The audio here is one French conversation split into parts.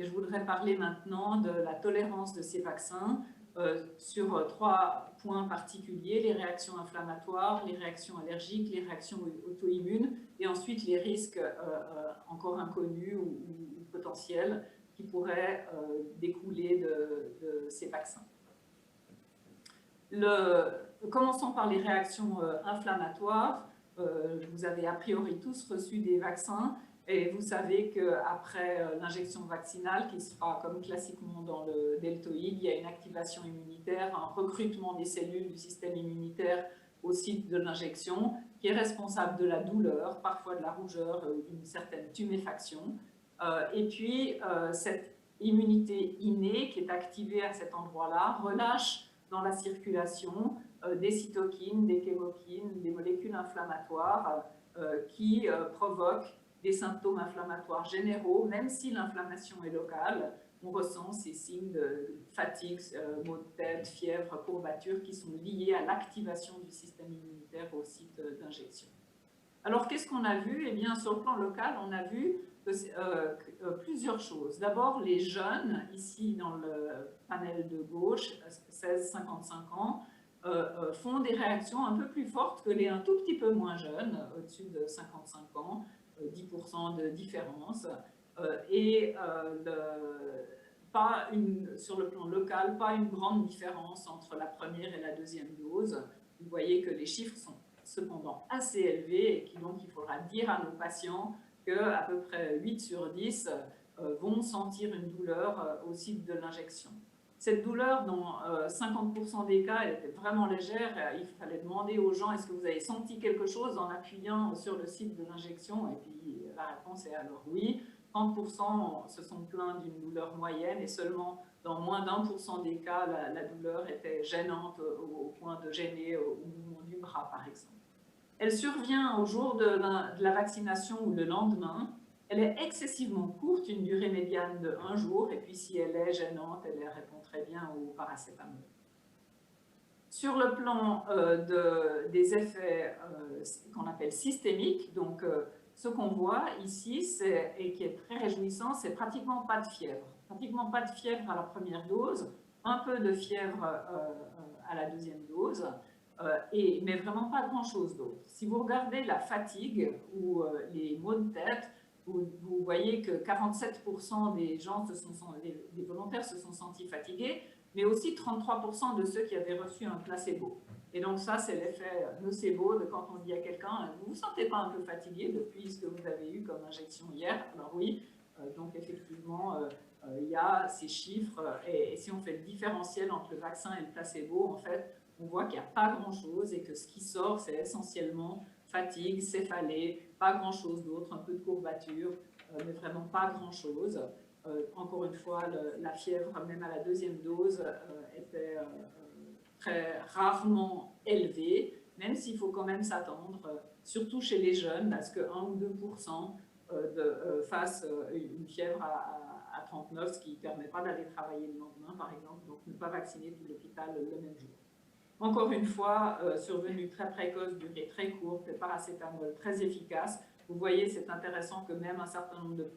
Et je voudrais parler maintenant de la tolérance de ces vaccins sur 3 points particuliers, les réactions inflammatoires, les réactions allergiques, les réactions auto-immunes, et ensuite les risques encore inconnus ou potentiels qui pourraient découler de ces vaccins. Commençons par les réactions inflammatoires. Vous avez a priori tous reçu des vaccins et vous savez qu'après l'injection vaccinale, qui sera comme classiquement dans le deltoïde, il y a une activation immunitaire, un recrutement des cellules du système immunitaire au site de l'injection, qui est responsable de la douleur, parfois de la rougeur, d'une certaine tuméfaction. Et puis, cette immunité innée qui est activée à cet endroit-là relâche dans la circulation des cytokines, des chémokines, des molécules inflammatoires qui provoquent des symptômes inflammatoires généraux, même si l'inflammation est locale. On ressent ces signes de fatigue, maux de tête, fièvre, courbatures qui sont liés à l'activation du système immunitaire au site d'injection. Alors, qu'est-ce qu'on a vu? Eh bien, sur le plan local, on a vu plusieurs choses. D'abord, les jeunes, ici dans le panel de gauche, 16-55 ans, font des réactions un peu plus fortes que les un tout petit peu moins jeunes, au-dessus de 55 ans, 10% de différence. Sur le plan local, pas une grande différence entre la première et la deuxième dose. Vous voyez que les chiffres sont cependant assez élevés et donc il faudra dire à nos patients qu'à peu près 8 sur 10 vont sentir une douleur au site de l'injection. Cette douleur, dans 50% des cas, elle était vraiment légère. Il fallait demander aux gens, est-ce que vous avez senti quelque chose en appuyant sur le site de l'injection? Et puis la réponse est alors oui. 30% se sont plaints d'une douleur moyenne et seulement dans moins d'1% des cas, la douleur était gênante au point de gêner au mouvement du bras, par exemple. Elle survient au jour de la vaccination ou le lendemain. Elle est excessivement courte, une durée médiane de 1 jour, et puis si elle est gênante, elle répond très bien au paracétamol. Sur le plan des effets qu'on appelle systémiques, donc ce qu'on voit ici, et qui est très réjouissant, c'est pratiquement pas de fièvre. Pratiquement pas de fièvre à la première dose, un peu de fièvre à la deuxième dose, mais vraiment pas grand-chose d'autre. Si vous regardez la fatigue ou les maux de tête, vous voyez que 47% des gens, des volontaires se sont sentis fatigués, mais aussi 33% de ceux qui avaient reçu un placebo. Et donc ça, c'est l'effet nocebo de quand on dit à quelqu'un « Vous ne vous sentez pas un peu fatigué depuis ce que vous avez eu comme injection hier ?» Alors oui, donc effectivement, il y a ces chiffres, et si on fait le différentiel entre le vaccin et le placebo, en fait, on voit qu'il n'y a pas grand-chose et que ce qui sort, c'est essentiellement fatigue, céphalée, pas grand-chose d'autre, un peu de courbature, mais vraiment pas grand-chose. Encore une fois, la fièvre, même à la deuxième dose, était très rarement élevée, même s'il faut quand même s'attendre, surtout chez les jeunes, à ce que 1 ou 2% fassent une fièvre à 39, ce qui ne permet pas d'aller travailler le lendemain, par exemple, donc ne pas vacciner tout l'hôpital le même jour. Encore une fois, survenue très précoce, durée très courte, le paracétamol très efficace. Vous voyez, c'est intéressant que même un certain nombre de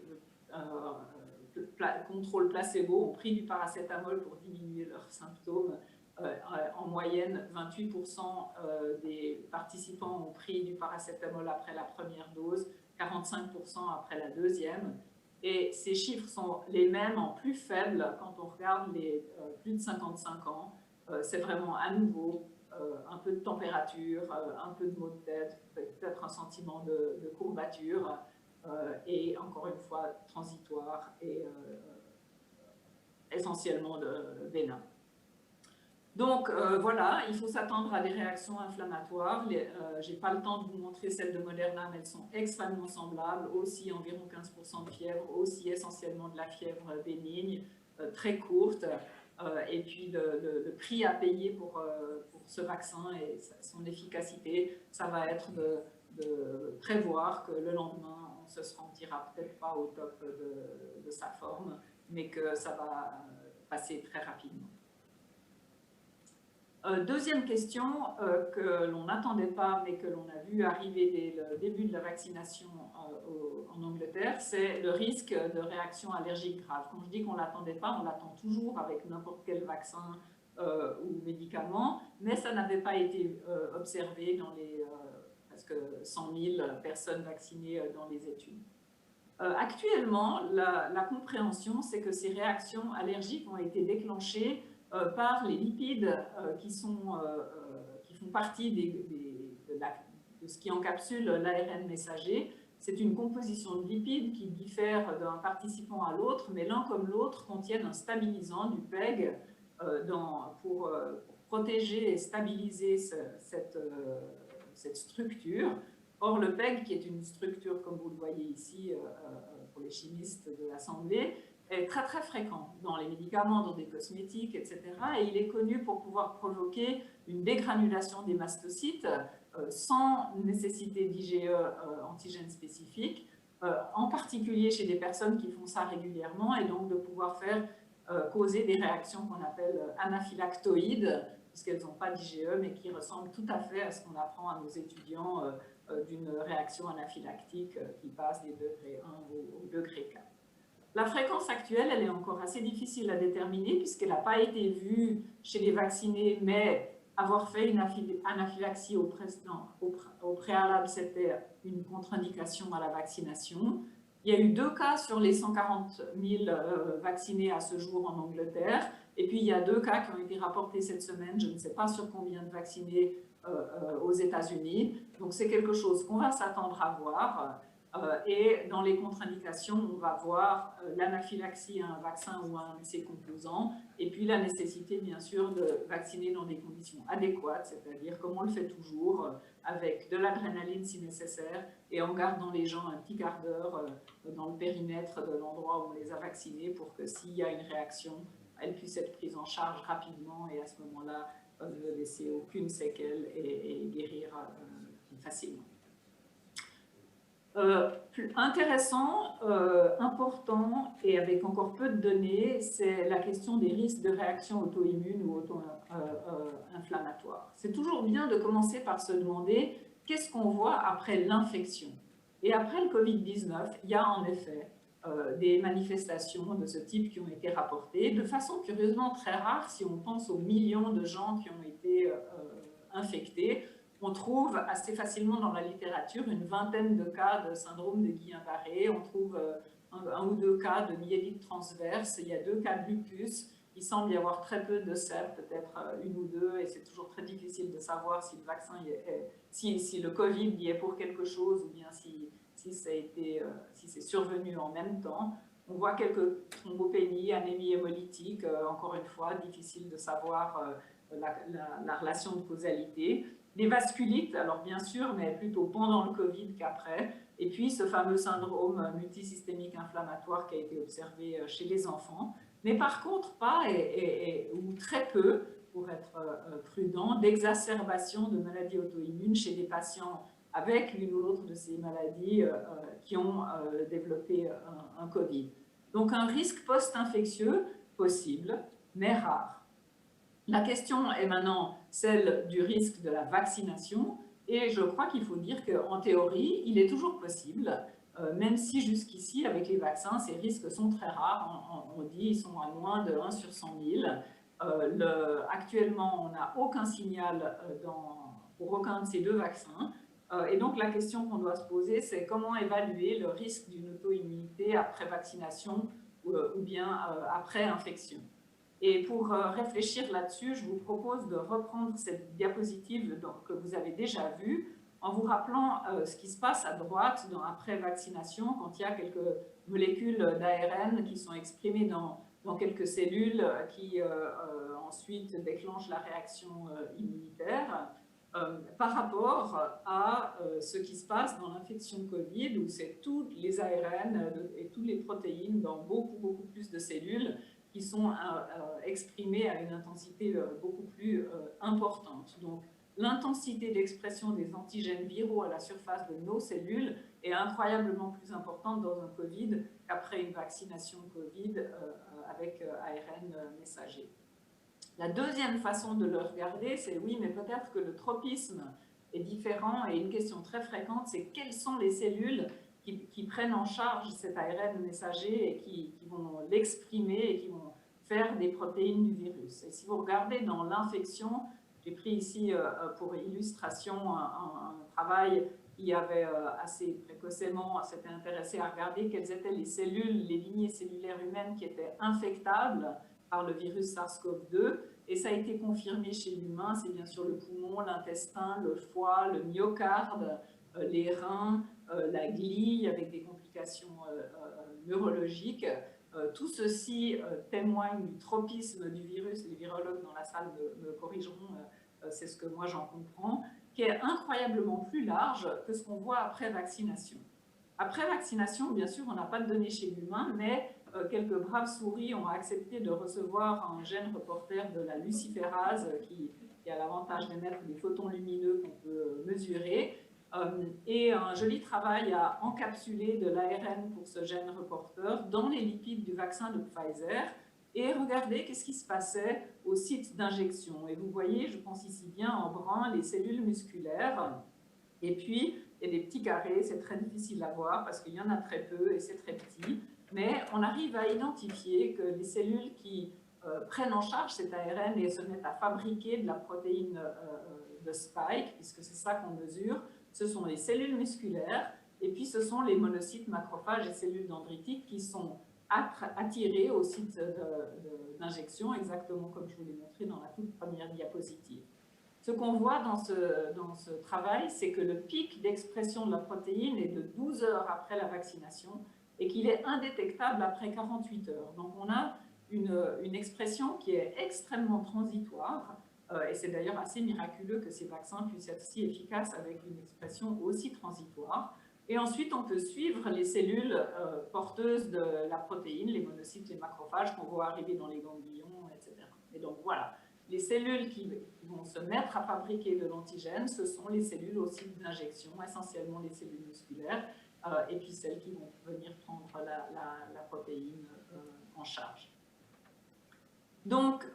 contrôles placebo ont pris du paracétamol pour diminuer leurs symptômes. En moyenne, 28% des participants ont pris du paracétamol après la première dose, 45% après la deuxième. Et ces chiffres sont les mêmes en plus faibles quand on regarde les plus de 55 ans. C'est vraiment à nouveau un peu de température, un peu de maux de tête, peut-être un sentiment de courbature, et encore une fois transitoire et essentiellement bénin. Donc voilà, il faut s'attendre à des réactions inflammatoires. Je n'ai pas le temps de vous montrer celles de Moderna, mais elles sont extrêmement semblables, aussi environ 15% de fièvre, aussi essentiellement de la fièvre bénigne, très courte. Et puis le prix à payer pour ce vaccin et son efficacité, ça va être de prévoir que le lendemain, on ne se sentira peut-être pas au top de sa forme, mais que ça va passer très rapidement. Deuxième question que l'on n'attendait pas, mais que l'on a vu arriver dès le début de la vaccination en Angleterre, c'est le risque de réaction allergique grave. Quand je dis qu'on ne l'attendait pas, on l'attend toujours avec n'importe quel vaccin ou médicament, mais ça n'avait pas été observé dans les presque 100 000 personnes vaccinées dans les études. Actuellement, la compréhension, c'est que ces réactions allergiques ont été déclenchées par les lipides qui font partie de ce qui encapsule l'ARN messager. C'est une composition de lipides qui diffère d'un participant à l'autre, mais l'un comme l'autre contiennent un stabilisant du PEG pour protéger et stabiliser cette structure. Or, le PEG, qui est une structure, comme vous le voyez ici, pour les chimistes de l'Assemblée, est très très fréquent dans les médicaments, dans des cosmétiques, etc. Et il est connu pour pouvoir provoquer une dégranulation des mastocytes sans nécessité d'IgE antigène spécifique, en particulier chez des personnes qui font ça régulièrement, et donc de pouvoir causer des réactions qu'on appelle anaphylactoïdes, puisqu'elles n'ont pas d'IgE, mais qui ressemblent tout à fait à ce qu'on apprend à nos étudiants d'une réaction anaphylactique qui passe des degrés 1 au degré 4. La fréquence actuelle, elle est encore assez difficile à déterminer puisqu'elle n'a pas été vue chez les vaccinés, mais avoir fait une anaphylaxie au préalable, c'était une contre-indication à la vaccination. Il y a eu 2 cas sur les 140 000 vaccinés à ce jour en Angleterre, et puis il y a 2 cas qui ont été rapportés cette semaine, je ne sais pas sur combien de vaccinés aux États-Unis. Donc c'est quelque chose qu'on va s'attendre à voir. Et dans les contre-indications, on va voir l'anaphylaxie à un vaccin ou à un de ses composants, et puis la nécessité, bien sûr, de vacciner dans des conditions adéquates, c'est-à-dire comme on le fait toujours, avec de l'adrénaline si nécessaire, et en gardant les gens un petit quart d'heure dans le périmètre de l'endroit où on les a vaccinés pour que s'il y a une réaction, elle puisse être prise en charge rapidement et à ce moment-là, ne laisser aucune séquelle et guérir facilement. Plus intéressant, important et avec encore peu de données, c'est la question des risques de réaction auto-immune ou auto-inflammatoire. C'est toujours bien de commencer par se demander qu'est-ce qu'on voit après l'infection. Et après le Covid-19, il y a en effet des manifestations de ce type qui ont été rapportées, de façon curieusement très rare si on pense aux millions de gens qui ont été infectés. On trouve assez facilement dans la littérature une vingtaine de cas de syndrome de Guillain-Barré, on trouve un ou 2 cas de myélite transverse, il y a 2 cas de lupus, il semble y avoir très peu de CEP, peut-être 1 ou 2, et c'est toujours très difficile de savoir si le vaccin si le Covid y est pour quelque chose ou bien si c'est survenu en même temps. On voit quelques thrombopénies, anémie hémolytique, encore une fois, difficile de savoir la relation de causalité. Les vasculites, alors bien sûr, mais plutôt pendant le Covid qu'après. Et puis ce fameux syndrome multisystémique inflammatoire qui a été observé chez les enfants. Mais par contre, pas ou très peu, pour être prudent, d'exacerbation de maladies auto-immunes chez des patients avec l'une ou l'autre de ces maladies qui ont développé un Covid. Donc un risque post-infectieux possible, mais rare. La question est maintenant celle du risque de la vaccination, et je crois qu'il faut dire qu'en théorie, il est toujours possible, même si jusqu'ici, avec les vaccins, ces risques sont très rares. On dit qu'ils sont à moins de 1 sur 100 000. Actuellement, on n'a aucun signal pour aucun de ces 2 vaccins. Et donc, la question qu'on doit se poser, c'est comment évaluer le risque d'une auto-immunité après vaccination ou bien après infection. Et pour réfléchir là-dessus, je vous propose de reprendre cette diapositive que vous avez déjà vue en vous rappelant ce qui se passe à droite après vaccination, quand il y a quelques molécules d'ARN qui sont exprimées dans quelques cellules qui ensuite déclenchent la réaction immunitaire, par rapport à ce qui se passe dans l'infection Covid, où c'est tous les ARN et toutes les protéines dans beaucoup plus de cellules qui sont exprimées à une intensité beaucoup plus importante. Donc, l'intensité d'expression des antigènes viraux à la surface de nos cellules est incroyablement plus importante dans un Covid qu'après une vaccination Covid avec ARN messager. La deuxième façon de le regarder, c'est oui, mais peut-être que le tropisme est différent, et une question très fréquente, c'est quelles sont les cellules qui prennent en charge cet ARN messager et qui vont l'exprimer et qui vont faire des protéines du virus. Et si vous regardez dans l'infection, j'ai pris ici pour illustration un travail qui avait assez précocement s'était intéressé à regarder quelles étaient les cellules, les lignées cellulaires humaines qui étaient infectables par le virus SARS-CoV-2. Et ça a été confirmé chez l'humain, c'est bien sûr le poumon, l'intestin, le foie, le myocarde, les reins, la glie avec des complications neurologiques. Tout ceci témoigne du tropisme du virus. Les virologues dans la salle me corrigeront, c'est ce que moi j'en comprends, qui est incroyablement plus large que ce qu'on voit après vaccination. Après vaccination, bien sûr, on n'a pas de données chez l'humain, mais quelques braves souris ont accepté de recevoir un gène reporter de la luciférase qui a l'avantage d'émettre des photons lumineux qu'on peut mesurer. Et un joli travail à encapsuler de l'ARN pour ce gène reporter dans les lipides du vaccin de Pfizer et regarder qu'est-ce qui se passait au site d'injection. Et vous voyez, je pense ici bien en brun, les cellules musculaires. Et puis, il y a des petits carrés, c'est très difficile à voir parce qu'il y en a très peu et c'est très petit. Mais on arrive à identifier que les cellules qui prennent en charge cet ARN et se mettent à fabriquer de la protéine de spike, puisque c'est ça qu'on mesure, ce sont les cellules musculaires et puis ce sont les monocytes, macrophages et cellules dendritiques qui sont attirés au site d'injection, exactement comme je vous l'ai montré dans la toute première diapositive. Ce qu'on voit dans ce travail, c'est que le pic d'expression de la protéine est de 12 heures après la vaccination et qu'il est indétectable après 48 heures. Donc on a une expression qui est extrêmement transitoire, et c'est d'ailleurs assez miraculeux que ces vaccins puissent être si efficaces avec une expression aussi transitoire. Et ensuite, on peut suivre les cellules porteuses de la protéine, les monocytes, les macrophages qu'on voit arriver dans les ganglions, etc. Et donc voilà, les cellules qui vont se mettre à fabriquer de l'antigène, ce sont les cellules au site d'injection, essentiellement les cellules musculaires, et puis celles qui vont venir prendre la protéine en charge. Donc,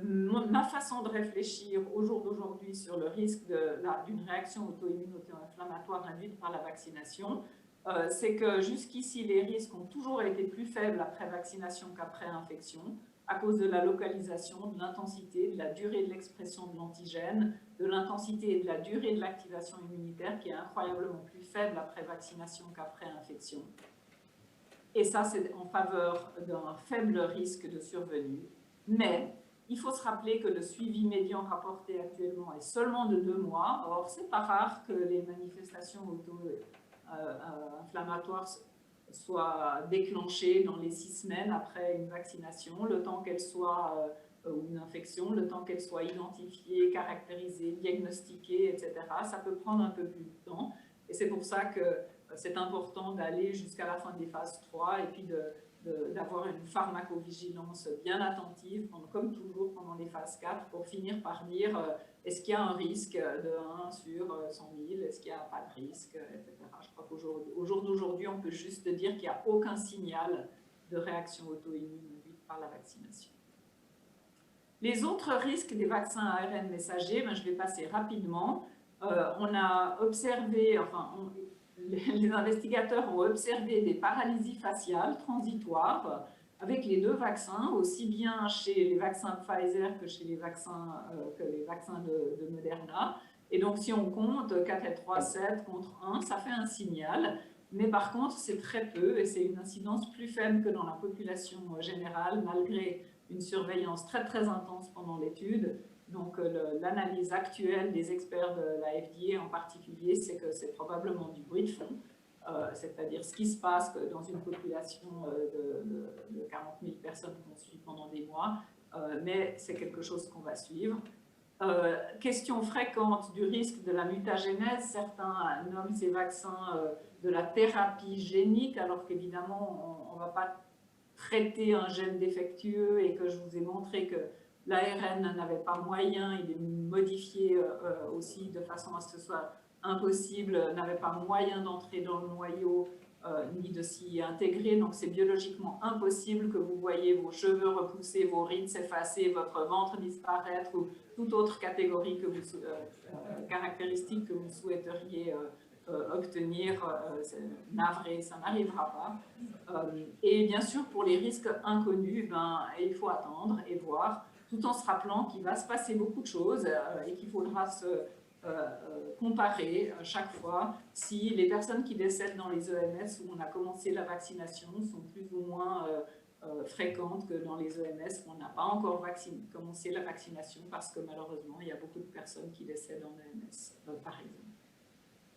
ma façon de réfléchir au jour d'aujourd'hui sur le risque d'une réaction auto-immune auto-inflammatoire induite par la vaccination, c'est que jusqu'ici, les risques ont toujours été plus faibles après vaccination qu'après infection, à cause de la localisation, de l'intensité, de la durée de l'expression de l'antigène, de l'intensité et de la durée de l'activation immunitaire qui est incroyablement plus faible après vaccination qu'après infection. Et ça, c'est en faveur d'un faible risque de survenue. Mais il faut se rappeler que le suivi médian rapporté actuellement est seulement de 2 mois. Or, c'est pas rare que les manifestations auto-inflammatoires soient déclenchées dans les 6 semaines après une vaccination, le temps qu'elle soit, ou une infection, le temps qu'elle soit identifiée, caractérisée, diagnostiquée, etc. Ça peut prendre un peu plus de temps. Et c'est pour ça que c'est important d'aller jusqu'à la fin des phases 3 et puis d'avoir une pharmacovigilance bien attentive, comme toujours pendant les phases 4, pour finir par dire est-ce qu'il y a un risque de 1 sur 100 000, est-ce qu'il n'y a pas de risque, etc. Je crois qu'au jour d'aujourd'hui, on peut juste dire qu'il n'y a aucun signal de réaction auto-immune induite par la vaccination. Les autres risques des vaccins à ARN messager, je vais passer rapidement. On a observé, les investigateurs ont observé des paralysies faciales transitoires avec les 2 vaccins, aussi bien chez les vaccins Pfizer que chez les vaccins de Moderna. Et donc, si on compte 4 et 3, 7 contre 1, ça fait un signal. Mais par contre, c'est très peu et c'est une incidence plus faible que dans la population générale, malgré une surveillance très, très intense pendant l'étude. Donc, l'analyse actuelle des experts de la FDA en particulier, c'est que c'est probablement du bruit de fond, c'est-à-dire ce qui se passe dans une population de 40 000 personnes qu'on suit pendant des mois, mais c'est quelque chose qu'on va suivre. Question fréquente du risque de la mutagénèse, certains nomment ces vaccins de la thérapie génique, alors qu'évidemment, on ne va pas traiter un gène défectueux et que je vous ai montré que l'ARN n'avait pas moyen, il est modifié aussi de façon à ce que ce soit impossible, n'avait pas moyen d'entrer dans le noyau ni de s'y intégrer. Donc c'est biologiquement impossible que vous voyez vos cheveux repousser, vos rides s'effacer, votre ventre disparaître ou toute autre catégorie que vous, caractéristique que vous souhaiteriez obtenir. C'est navré, ça n'arrivera pas. Et bien sûr, pour les risques inconnus, il faut attendre et voir, tout en se rappelant qu'il va se passer beaucoup de choses et qu'il faudra se comparer chaque fois si les personnes qui décèdent dans les EMS où on a commencé la vaccination sont plus ou moins fréquentes que dans les EMS où on n'a pas encore commencé la vaccination, parce que malheureusement, il y a beaucoup de personnes qui décèdent en EMS, par exemple.